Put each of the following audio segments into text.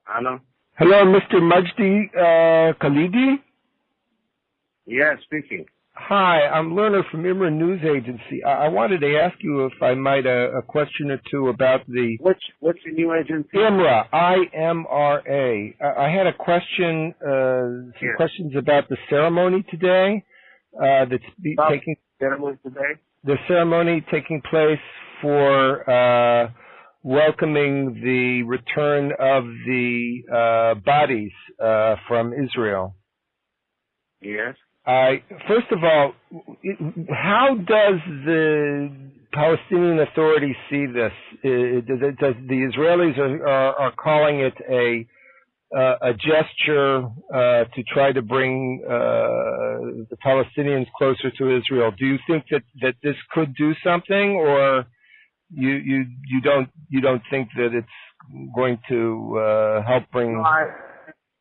Hello? Hello, Mr. Majdi Khalidi? Yeah, speaking. Hi, I'm Lerner from IMRA News Agency. I wanted to ask you, if I might, a question or two about the... What's the new agency? IMRA, IMRA. I had a question, some questions about the ceremony today. Taking ceremony today? The ceremony taking place for welcoming the return of the bodies from Israel. Yes. First of all, how does the Palestinian Authority see this? Does the Israelis are calling it a gesture to try to bring the Palestinians closer to Israel? Do you think that this could do something, or you don't think that it's going to help bring? No,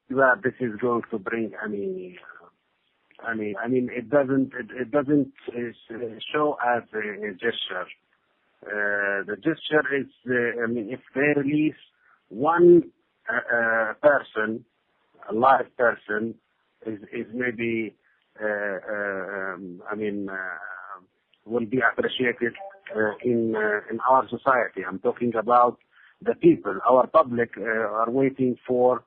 that this is going to bring any. I mean, it doesn't show as a gesture. The gesture is, if they release one person, a live person, is maybe, will be appreciated in our society. I'm talking about the people. Our public are waiting for.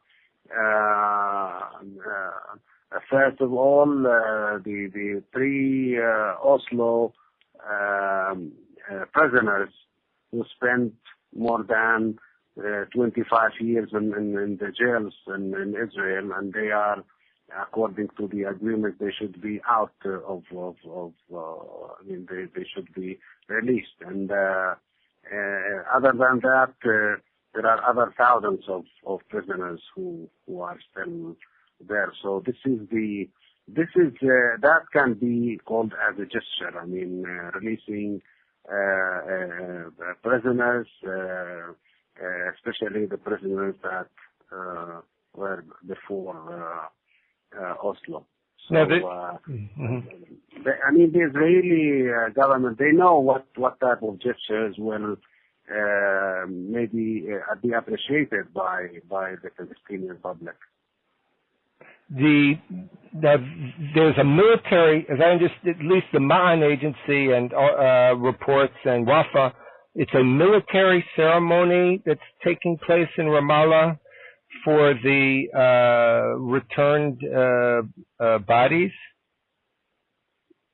First of all, the three Oslo prisoners who spent more than 25 years in the jails in Israel, and they are, according to the agreement, they should be out they should be released. And other than that, there are other thousands of prisoners who are still there. So that can be called as a gesture. I mean, releasing prisoners, especially the prisoners that were before Oslo. So, the Israeli government, they know what type of gestures will maybe be appreciated by the Palestinian public. There's a military, as I understand, at least the Ma'an agency and reports and Wafa, it's a military ceremony that's taking place in Ramallah for the returned bodies.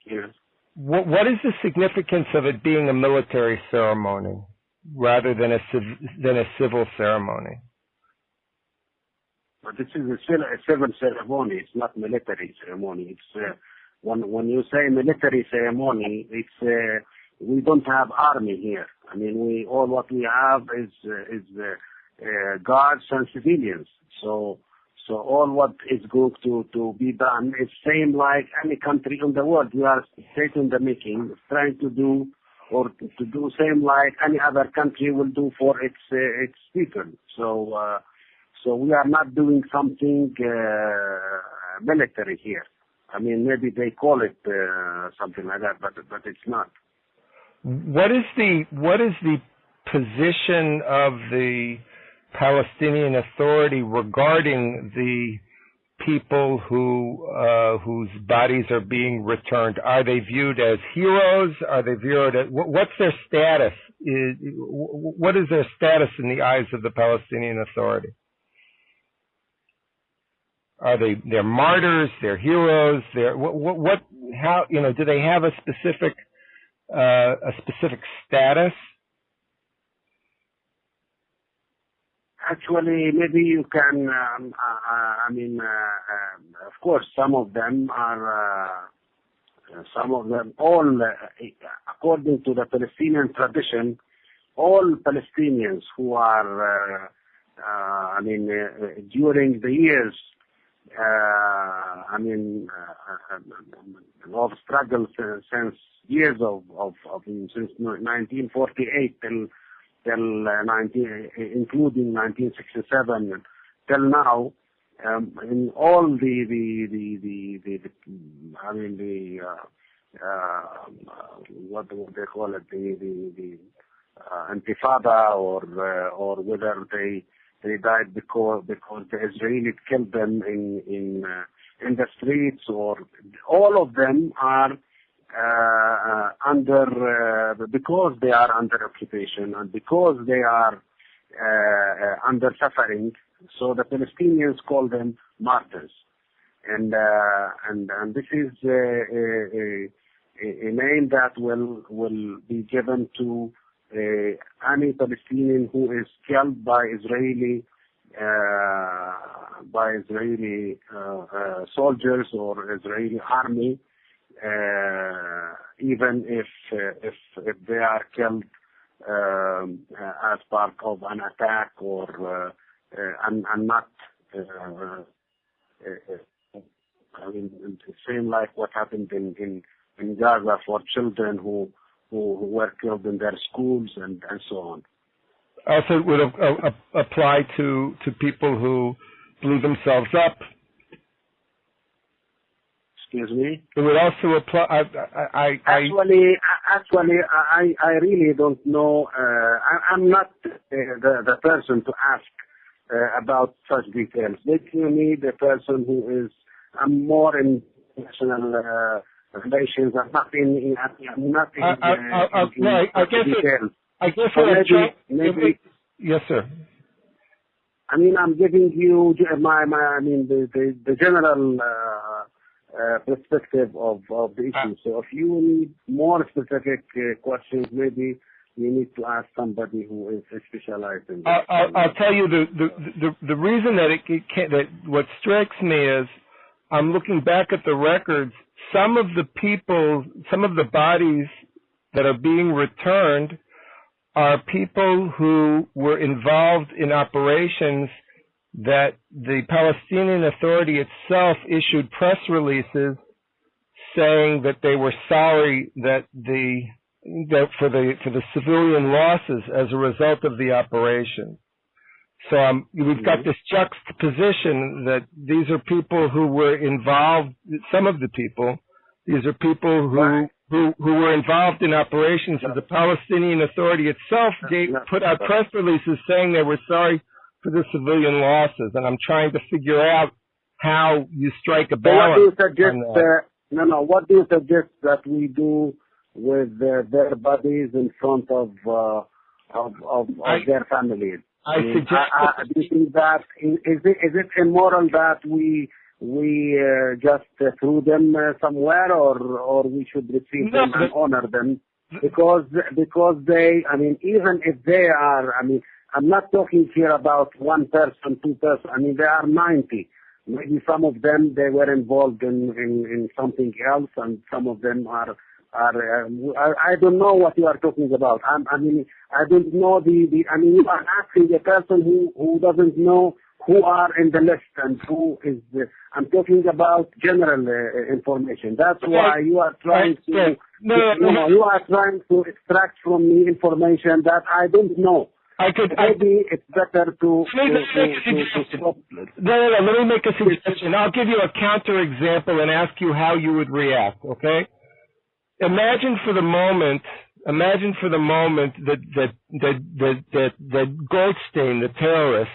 Yes. What is the significance of it being a military ceremony rather than a civil ceremony? But this is a civil ceremony. It's not military ceremony. It's when you say military ceremony, it's we don't have army here. I mean, all what we have is guards and civilians. So all what is going to be done is same like any country in the world. We are state in the making, trying to do same like any other country will do for its people. So we are not doing something military here. I mean, maybe they call it something like that, but it's not. What is the position of the Palestinian Authority regarding the people whose bodies are being returned? Are they viewed as heroes? Are they viewed as what's their status? What is their status in the eyes of the Palestinian Authority? Are they're martyrs? They're heroes? How do they have a specific status? Actually, maybe you can. Of course, some of them all, according to the Palestinian tradition, all Palestinians who are, during the years, of struggle since years since 1948 including 1967 till now, in all what do they call it, the intifada, or whether they they died because the Israelis killed them in the streets, or all of them are because they are under occupation and because they are under suffering. So the Palestinians call them martyrs, and this is a name that will be given to any Palestinian who is killed by Israeli soldiers or Israeli army, even if they are killed as part of an attack or and not. I mean, the same like what happened in Gaza for children who were killed in their schools and so on. Also, it would apply to people who blew themselves up. Excuse me? It would also apply. Actually, I really don't know. I'm not the person to ask about such details. Maybe you need a person who is more in international relations. I'm not in details. I guess so maybe, yes, sir. I mean, I'm giving you the general perspective of the issue. So if you need more specific questions, maybe you need to ask somebody who is specialized in that. I'll tell you the reason that that what strikes me is I'm looking back at the records. Some of the bodies that are being returned are people who were involved in operations that the Palestinian Authority itself issued press releases saying that they were sorry that for the civilian losses as a result of the operation. So we've got this juxtaposition that these are people who were involved. Some of the people, these are people who were involved in operations that the Palestinian Authority itself put out press releases saying they were sorry for the civilian losses, and I'm trying to figure out how you strike a balance. So what do you suggest? What do you suggest that we do with their bodies in front of their families? Do you think that is it immoral that we just threw them somewhere, or we should receive them and honor them because they, I mean, even if they are, I mean, I'm not talking here about one person, two person. I mean, there are 90. Maybe some of them they were involved in something else, and some of them are. I don't know what you are talking about. I mean, I don't know I mean, you are asking a person who doesn't know who are in the list and who is. I'm talking about general information. That's why you are trying to. You are trying to extract from me information that I don't know. Maybe it's better to stop. No. Let me make a suggestion. I'll give you a counter example and ask you how you would react. Okay. Imagine for the moment that Goldstein, the terrorist,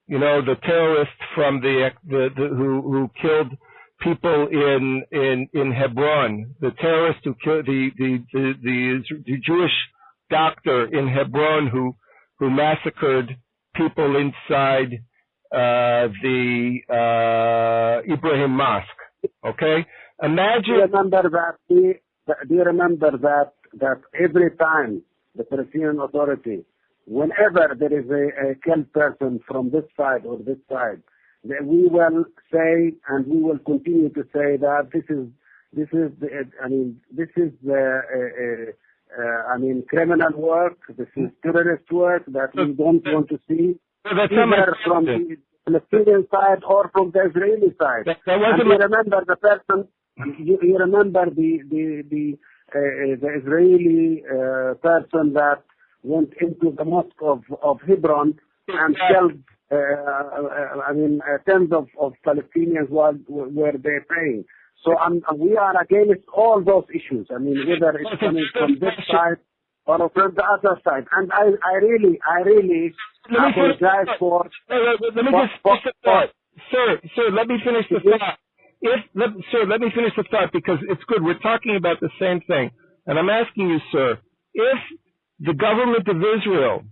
the terrorist from who killed people in Hebron, the terrorist who killed the Jewish doctor in Hebron who massacred people inside the Ibrahim Mosque. Okay, imagine. Do you remember that every time the Palestinian Authority, whenever there is a killed person from this side or this side, we will say and we will continue to say that this is criminal work, this is terrorist work that we don't want to see, either from the Palestinian side or from the Israeli side. And you remember the person. You remember the Israeli person that went into the mosque of Hebron and killed tens of Palestinians while were they praying. So we are against all those issues. I mean, whether it's coming from this side or from the other side. And I really apologize for... Let me just finish the thought. Sir, let me finish the thought. Let me finish the thought, because it's good. We're talking about the same thing. And I'm asking you, sir, if the government of Israel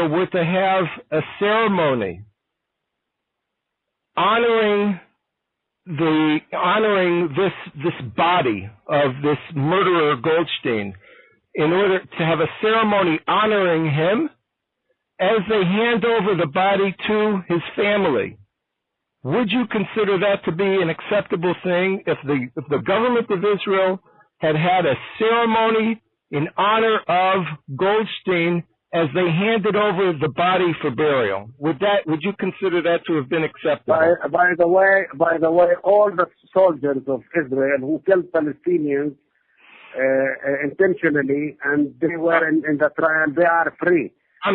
were to have a ceremony honoring this body of this murderer Goldstein, in order to have a ceremony honoring him as they hand over the body to his family, would you consider that to be an acceptable thing if the government of Israel had a ceremony in honor of Goldstein as they handed over the body for burial? Would you consider that to have been acceptable? By the way, all the soldiers of Israel who killed Palestinians intentionally, and they were in the trial, they are free. The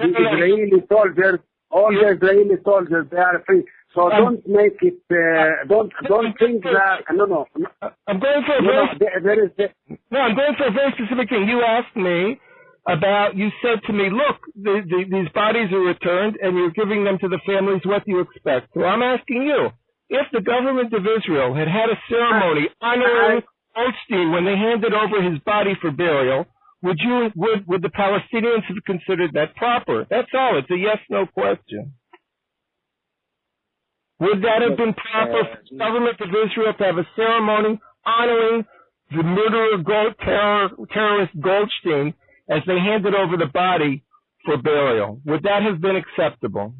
Israeli soldiers, they are free. So don't make it. Don't think that. No. I'm going for a very specific thing. You asked me about. You said to me, "Look, these bodies are returned, and you're giving them to the families. What do you expect?" So I'm asking you, if the government of Israel had a ceremony honoring Goldstein when they handed over his body for burial, would the Palestinians have considered that proper? That's all. It's a yes/no question. Would that have been proper for the government of Israel to have a ceremony honoring the murderer terrorist Goldstein as they handed over the body for burial? Would that have been acceptable?